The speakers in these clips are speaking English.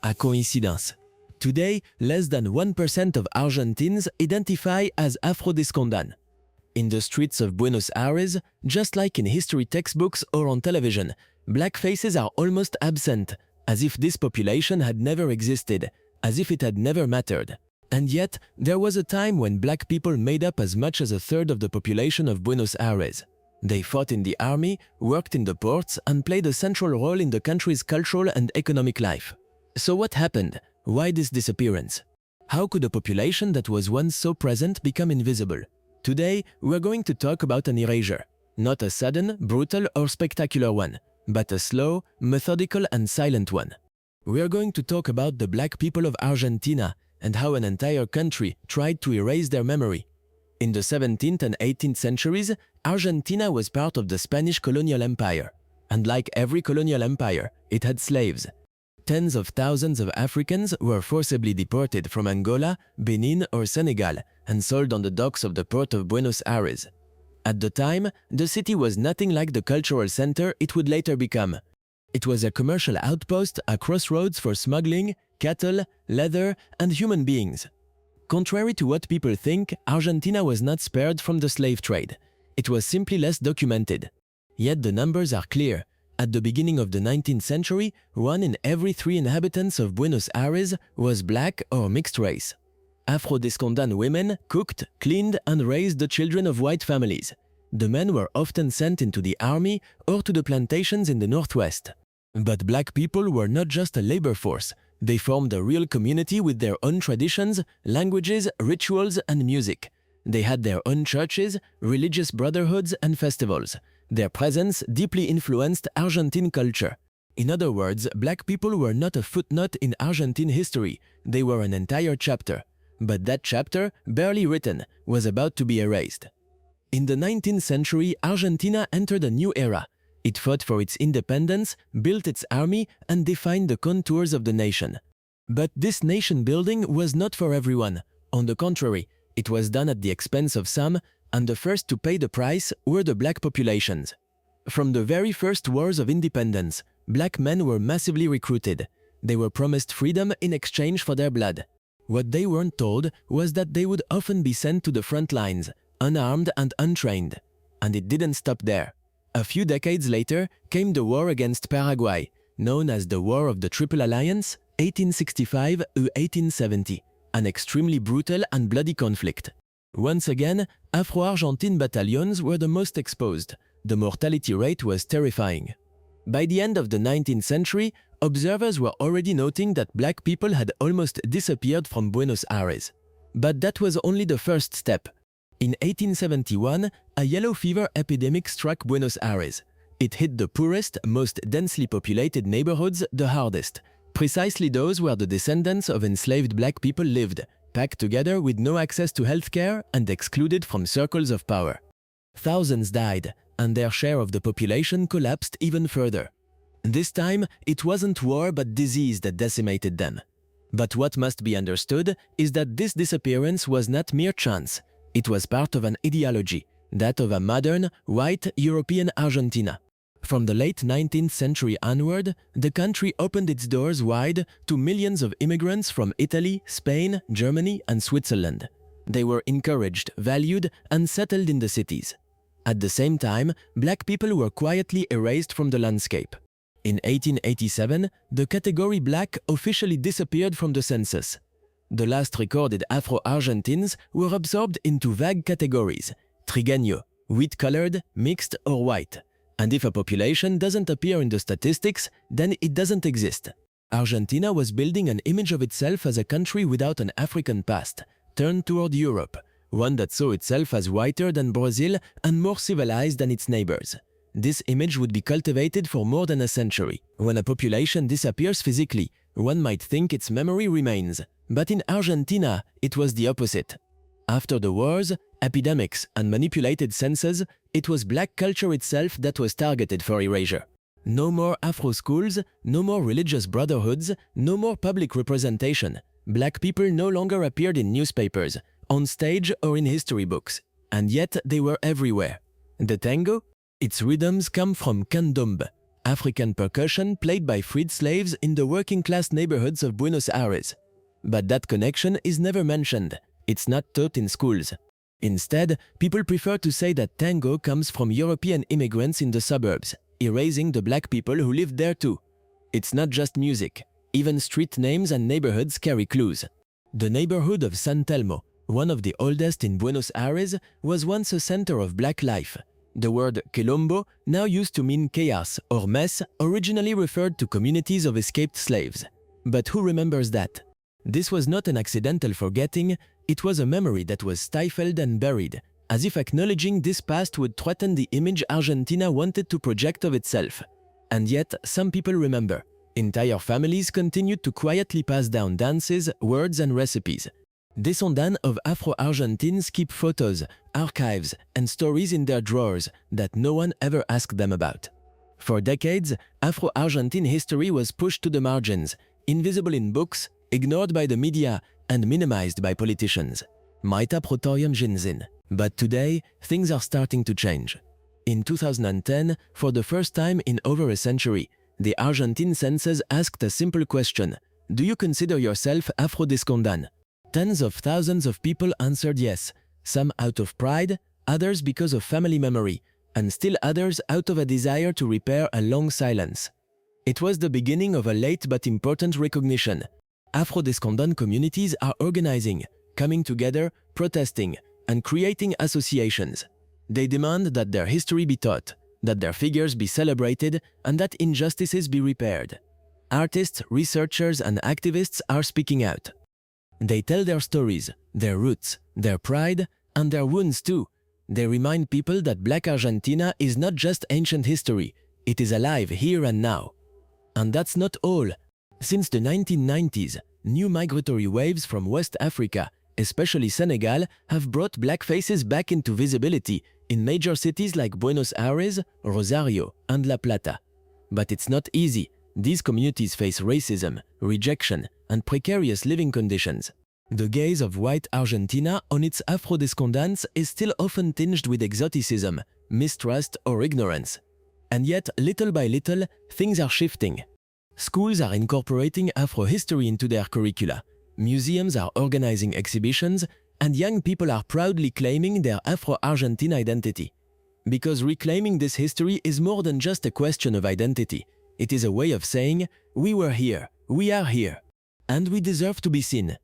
a coincidence? Today, less than 1% of Argentines identify as Afro-Descendants. In the streets of Buenos Aires, just like in history textbooks or on television, black faces are almost absent, as if this population had never existed, as if it had never mattered. And yet, there was a time when black people made up as much as a third of the population of Buenos Aires. They fought in the army, worked in the ports, and played a central role in the country's cultural and economic life. So what happened? Why this disappearance? How could a population that was once so present become invisible? Today, we're going to talk about an erasure. Not a sudden, brutal, or spectacular one, but a slow, methodical, and silent one. We're going to talk about the black people of Argentina and how an entire country tried to erase their memory. In the 17th and 18th centuries, Argentina was part of the Spanish colonial empire. And like every colonial empire, it had slaves. Tens of thousands of Africans were forcibly deported from Angola, Benin, or Senegal and sold on the docks of the port of Buenos Aires. At the time, the city was nothing like the cultural center it would later become. It was a commercial outpost, a crossroads for smuggling, cattle, leather, and human beings. Contrary to what people think, Argentina was not spared from the slave trade. It was simply less documented. Yet the numbers are clear. At the beginning of the 19th century, 1 in every 3 inhabitants of Buenos Aires was black or mixed race. Afro-Descendant women cooked, cleaned, and raised the children of white families. The men were often sent into the army or to the plantations in the northwest. But black people were not just a labor force. They formed a real community with their own traditions, languages, rituals, and music. They had their own churches, religious brotherhoods, and festivals. Their presence deeply influenced Argentine culture. In other words, black people were not a footnote in Argentine history, they were an entire chapter. But that chapter, barely written, was about to be erased. In the 19th century, Argentina entered a new era. It fought for its independence, built its army, and defined the contours of the nation. But this nation building was not for everyone. On the contrary, it was done at the expense of some, and the first to pay the price were the black populations. From the very first wars of independence, black men were massively recruited. They were promised freedom in exchange for their blood. What they weren't told was that they would often be sent to the front lines, unarmed and untrained. And it didn't stop there. A few decades later came the war against Paraguay, known as the War of the Triple Alliance, 1865–1870, an extremely brutal and bloody conflict. Once again, Afro-Argentine battalions were the most exposed. The mortality rate was terrifying. By the end of the 19th century, observers were already noting that black people had almost disappeared from Buenos Aires. But that was only the first step. In 1871, a yellow fever epidemic struck Buenos Aires. It hit the poorest, most densely populated neighborhoods the hardest, precisely those where the descendants of enslaved black people lived, packed together with no access to healthcare and excluded from circles of power. Thousands died, and their share of the population collapsed even further. This time, it wasn't war but disease that decimated them. But what must be understood is that this disappearance was not mere chance. It was part of an ideology, that of a modern, white European Argentina. From the late 19th century onward, the country opened its doors wide to millions of immigrants from Italy, Spain, Germany, and Switzerland. They were encouraged, valued, and settled in the cities. At the same time, black people were quietly erased from the landscape. In 1887, the category black officially disappeared from the census. The last recorded Afro-Argentines were absorbed into vague categories: trigueño, wheat-colored, mixed, or white. And if a population doesn't appear in the statistics, then it doesn't exist. Argentina was building an image of itself as a country without an African past, turned toward Europe, one that saw itself as whiter than Brazil and more civilized than its neighbors. This image would be cultivated for more than a century. When a population disappears physically, one might think its memory remains. But in Argentina, it was the opposite. After the wars, epidemics, and manipulated census, it was black culture itself that was targeted for erasure. No more Afro schools, no more religious brotherhoods, no more public representation. Black people no longer appeared in newspapers, on stage or in history books. And yet they were everywhere. The tango? Its rhythms come from candombe, African percussion played by freed slaves in the working-class neighborhoods of Buenos Aires. But that connection is never mentioned. It's not taught in schools. Instead, people prefer to say that tango comes from European immigrants in the suburbs, erasing the black people who lived there too. It's not just music. Even street names and neighborhoods carry clues. The neighborhood of San Telmo, one of the oldest in Buenos Aires, was once a center of black life. The word quilombo, now used to mean chaos or mess, originally referred to communities of escaped slaves. But who remembers that? This was not an accidental forgetting, it was a memory that was stifled and buried, as if acknowledging this past would threaten the image Argentina wanted to project of itself. And yet, some people remember. Entire families continued to quietly pass down dances, words and recipes. Descendants of Afro-Argentines keep photos, archives and stories in their drawers that no one ever asked them about. For decades, Afro-Argentine history was pushed to the margins, invisible in books, ignored by the media and minimized by politicians. Maita protorium ginzin. But today, things are starting to change. In 2010, for the first time in over a century, the Argentine census asked a simple question: do you consider yourself Afro-Descendant? Tens of thousands of people answered yes, some out of pride, others because of family memory, and still others out of a desire to repair a long silence. It was the beginning of a late but important recognition. Afro-Descendant communities are organizing, coming together, protesting, and creating associations. They demand that their history be taught, that their figures be celebrated, and that injustices be repaired. Artists, researchers, and activists are speaking out. They tell their stories, their roots, their pride, and their wounds too. They remind people that Black Argentina is not just ancient history, it is alive here and now. And that's not all. Since the 1990s, new migratory waves from West Africa, especially Senegal, have brought black faces back into visibility in major cities like Buenos Aires, Rosario, and La Plata. But it's not easy. These communities face racism, rejection, and precarious living conditions. The gaze of white Argentina on its Afro-Descendants is still often tinged with exoticism, mistrust, or ignorance. And yet, little by little, things are shifting. Schools are incorporating Afro-history into their curricula, museums are organizing exhibitions, and young people are proudly claiming their Afro-Argentine identity. Because reclaiming this history is more than just a question of identity. It is a way of saying, we were here, we are here, and we deserve to be seen.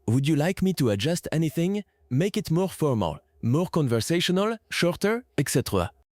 Would you like me to adjust anything? Make it more formal, more conversational, shorter, etc.